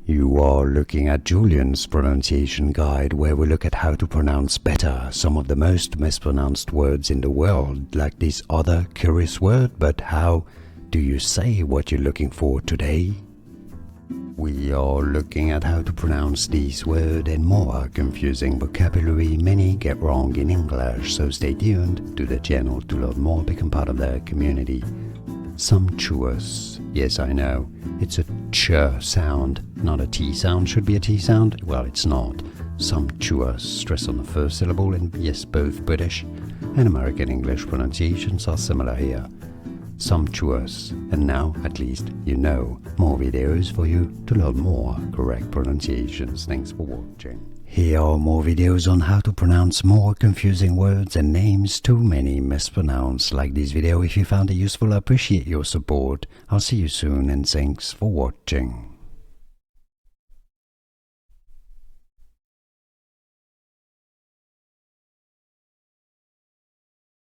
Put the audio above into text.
You are looking at Julian's pronunciation guide, where we look at how to pronounce better some of the most mispronounced words in the world, like this other curious word. But how do you say what you're looking for today? We are looking at how to pronounce this word and more confusing vocabulary many get wrong in English, so stay tuned to the channel to learn more, become part of the community. Sumptuous. Yes, I know, it's a ch sound, not a t sound. Should be a t sound? Well, it's not. Sumptuous, stress on the first syllable, and yes, both British and American English pronunciations are similar here. Sumptuous. And now, at least, you know. More videos for you to learn more correct pronunciations. Thanks for watching. Here are more videos on how to pronounce more confusing words and names too many mispronounced. Like this video if you found it useful. I appreciate your support. I'll see you soon and thanks for watching.